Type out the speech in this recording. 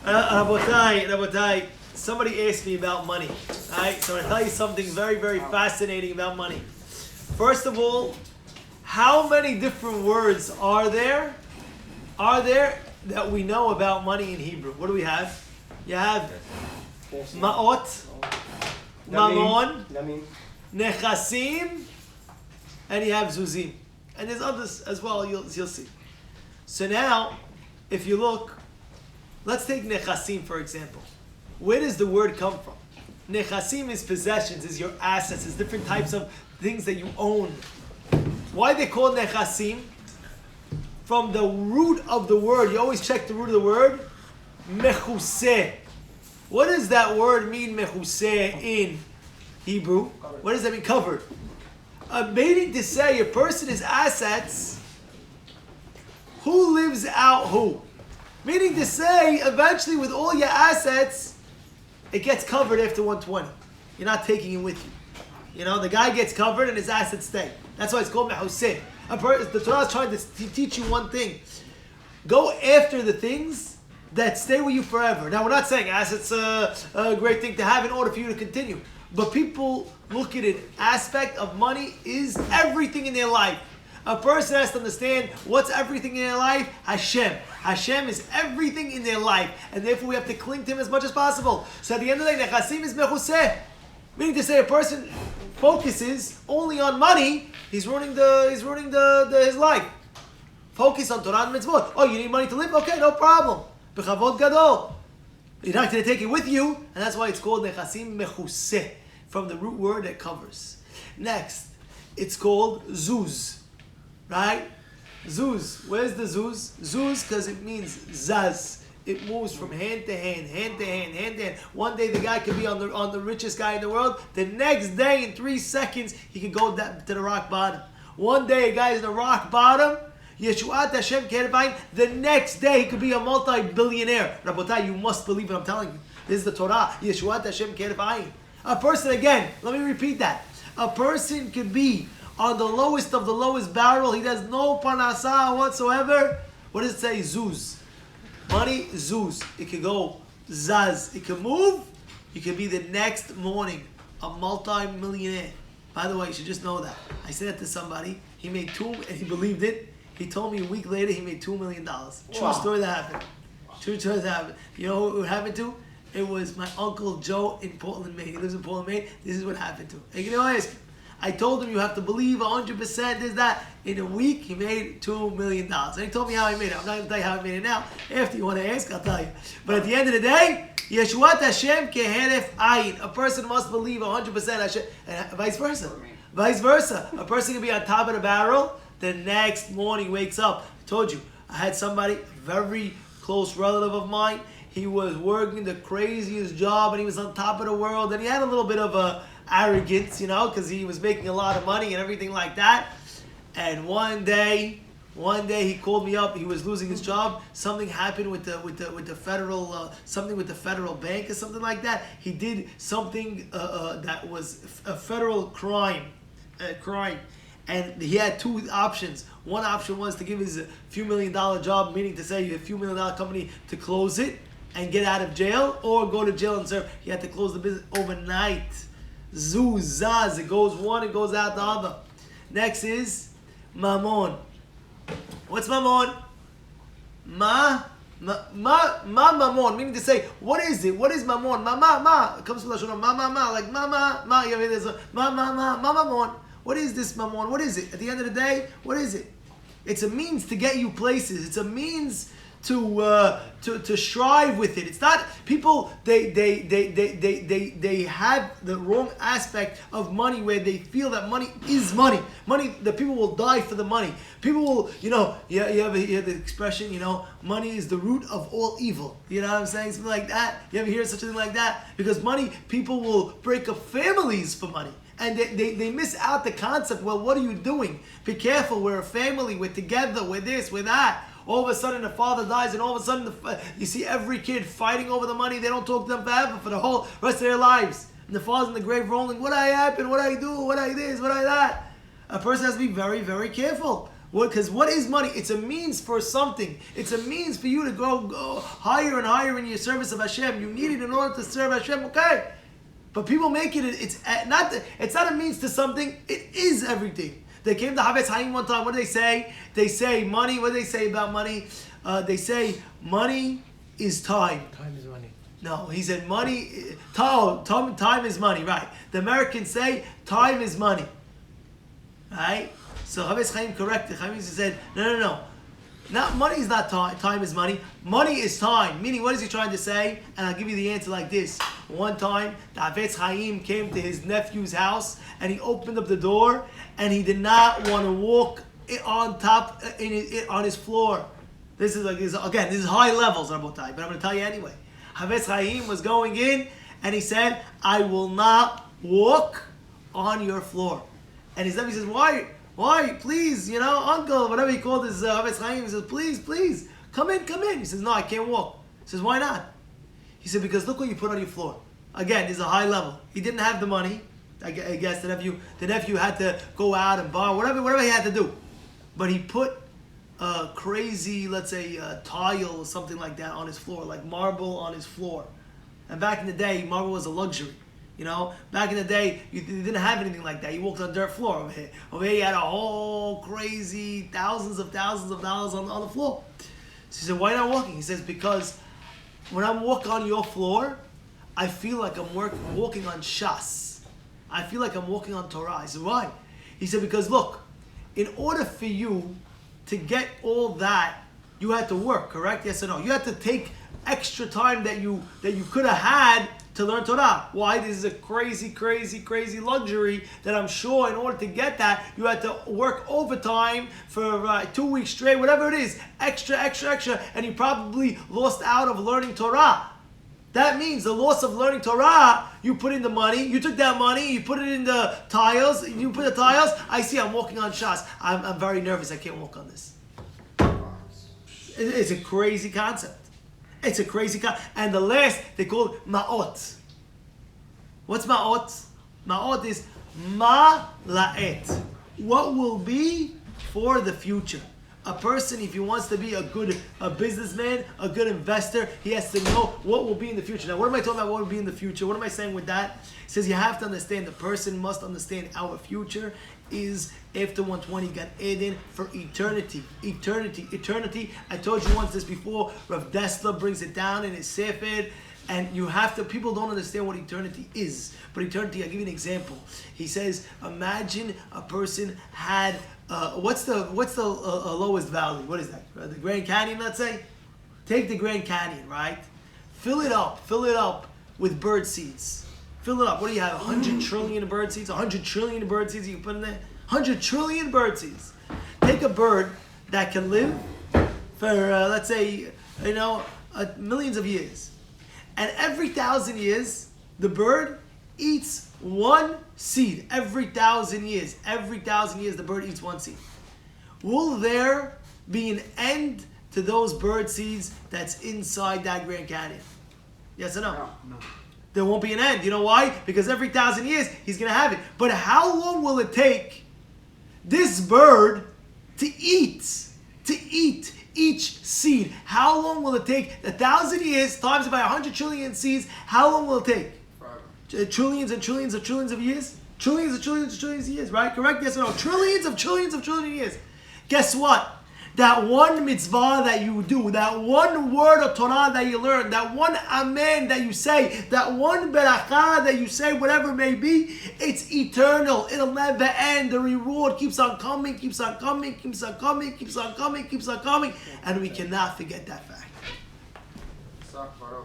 Rabotai, somebody asked me about money. Alright, so I'm going to tell you something very, very fascinating about money. First of all, how many different words are there that we know about money in Hebrew? What do we have? You have ma'ot, mamon, nechasim, and you have zuzim. And there's others as well, you'll see. So now, if you look, let's take nechasim for example. Where does the word come from? Nechasim is possessions, is your assets, is different types of things that you own. Why they call nechasim? From the root of the word, you always check the root of the word, mechuseh. What does that word mean, mechuseh, in Hebrew? What does that mean, covered? Meaning to say a person is assets, who lives out who? Meaning to say, eventually with all your assets, it gets covered after 120. You're not taking it with you. You know, the guy gets covered and his assets stay. That's why it's called mehuseh. The Torah is trying to teach you one thing. Go after the things that stay with you forever. Now, we're not saying assets are a great thing to have in order for you to continue. But people look at an aspect of money is everything in their life. A person has to understand what's everything in their life? Hashem. Hashem is everything in their life. And therefore we have to cling to Him as much as possible. So at the end of the day, nechasim is mechuseh. Meaning to say a person focuses only on money, he's ruining his life. Focus on Torah and mitzvot. Oh, you need money to live? Okay, no problem. B'chavod gadol. You're not going to take it with you, and that's why it's called nechasim mechuseh, from the root word that covers. Next, it's called zuz, right? Zuz. Where's the zuz? Zuz because it means zaz. It moves from hand to hand, hand to hand, hand to hand. One day the guy could be on the richest guy in the world. The next day, in 3 seconds, he could go to the rock bottom. One day a guy is in the rock bottom. Yeshuat Hashem Kervain. The next day he could be a multi-billionaire. Rabotai, you must believe what I'm telling you. This is the Torah. Yeshuat Hashem Kervain. A person, again, let me repeat that. A person could be on the lowest of the lowest barrel. He does no parnasah whatsoever. What does it say? Zuz. Money, zuz. It could go zaz. It could move. You could be the next morning a multi-millionaire. By the way, you should just know that. I said that to somebody. He made and he believed it. He told me a week later he made $2 million. True story that happened. True story that happened. You know who it happened to? It was my Uncle Joe in Portland, Maine. He lives in Portland, Maine. This is what happened to him. And you know, I told him you have to believe 100% is that. In a week he made $2 million. And he told me how he made it. I'm not going to tell you how he made it now. After you want to ask, I'll tell you. But at the end of the day, Yeshuat Hashem keheref ayin. A person must believe 100% Hashem. And vice versa. Vice versa. A person can be on top of the barrel. The next morning wakes up. I told you, I had somebody, a very close relative of mine. He was working the craziest job and he was on top of the world. And he had a little bit of arrogance, you know, because he was making a lot of money and everything like that. And one day he called me up. He was losing his job. Something happened with the federal something with the federal bank or something like that. He did something that was a federal crime. And he had 2 options. One option was to give his few $1 million job, meaning to say a few $1 million company to close it and get out of jail, or go to jail and serve. He had to close the business overnight. Zuz, it goes one, it goes out the other. Next is mamon. What's mamon? Mamon, meaning to say, what is it? What is mamon? Ma. It comes from Lashon ma, like ma. You have this mamon. What is this mamon? What is it? At the end of the day, what is it? It's a means to get you places. It's a means to strive with it. It's not people. They have the wrong aspect of money where they feel that money is money. Money. The people will die for the money. People will, you ever hear the expression, money is the root of all evil. You know what I'm saying? Something like that. You ever hear such a thing like that? Because money, people will break up families for money. And they miss out the concept. Well, what are you doing? Be careful. We're a family. We're together. We're this. We're that. All of a sudden, the father dies, and all of a sudden, you see every kid fighting over the money. They don't talk to them forever for the whole rest of their lives. And the father's in the grave rolling. What I happen? What I do? What I this? What I that? A person has to be very, very careful. Because what is money? It's a means for something. It's a means for you to go higher and higher in your service of Hashem. You need it in order to serve Hashem. Okay, but people make it. It's not a means to something. It is everything. They came to Havetz Chaim one time. What do they say? They say money. What do they say about money? They say money is time. Time is money. No, he said money. Time is money. Right. The Americans say time is money. Right. So Havetz Chaim corrected. Chaim said, no. Not money is not time. Time is money. Money is time. Meaning, what is he trying to say? And I'll give you the answer like this. One time, the Havetz Chaim came to his nephew's house and he opened up the door and he did not want to walk on top on his floor. This is this is high levels, Rabotai, but I'm going to tell you anyway. Havetz Chaim was going in and he said, "I will not walk on your floor." And his nephew says, "Why? Why? Please, uncle," whatever he called his Havetz Chaim. He says, "Please, come in." He says, "No, I can't walk." He says, "Why not?" He said, "Because look what you put on your floor." Again, this is a high level. He didn't have the money. I guess the nephew had to go out and borrow, whatever he had to do. But he put a crazy, let's say, tile or something like that on his floor, like marble on his floor. And back in the day, marble was a luxury. Back in the day, you didn't have anything like that. You walked on a dirt floor over here. Over here, you had a whole crazy thousands of dollars on the floor. So he said, "Why not walking?" He says, "Because when I'm walking on your floor, I feel like I'm walking on Shas. I feel like I'm walking on Torah." I said, "Why?" He said, "Because look, in order for you to get all that, you had to work, correct? Yes or no? You had to take extra time that you could have had to learn Torah. Why? This is a crazy luxury that I'm sure in order to get that, you had to work overtime for 2 weeks straight, whatever it is, extra, and you probably lost out of learning Torah. That means the loss of learning Torah, you put in the money, you took that money, you put it in the tiles, you put the tiles, I see I'm walking on Shas. I'm very nervous, I can't walk on this." It's a crazy concept. It's a crazy concept. And the last, they call it ma'ot. What's ma'ot? Ma'ot is ma'la'et. What will be for the future. A person, if he wants to be a businessman, a good investor, he has to know what will be in the future. Now, what am I talking about? What will be in the future? What am I saying with that? It says you have to understand, the person must understand our future is after 120 Gan Eden for eternity. Eternity. I told you once this before. Rav Dessler brings it down in his Sefer. And people don't understand what eternity is. But eternity, I'll give you an example. He says, imagine a person had, what's the lowest valley? What is that? The Grand Canyon, let's say? Take the Grand Canyon, right? Fill it up with bird seeds. Fill it up. What do you have? 100 trillion bird seeds? 100 trillion bird seeds you can put in there? 100 trillion bird seeds. Take a bird that can live for, let's say, millions of years. And every 1,000 years, the bird eats one seed. Every 1,000 years, the bird eats one seed. Will there be an end to those bird seeds that's inside that Grand Canyon? Yes or no? No. There won't be an end. You know why? Because every 1,000 years, he's going to have it. But how long will it take this bird to eat each seed? How long will it take? 1,000 years times by 100 trillion seeds. How long will it take? Forever. Trillions and trillions of trillions of years. Trillions and trillions and trillions of years. Right? Correct? Yes or no? Trillions of trillions of years. Guess what? That one mitzvah that you do, that one word of Torah that you learn, that one amen that you say, that one beracha that you say, whatever it may be, it's eternal. It'll never end. The reward keeps on coming, and we cannot forget that fact.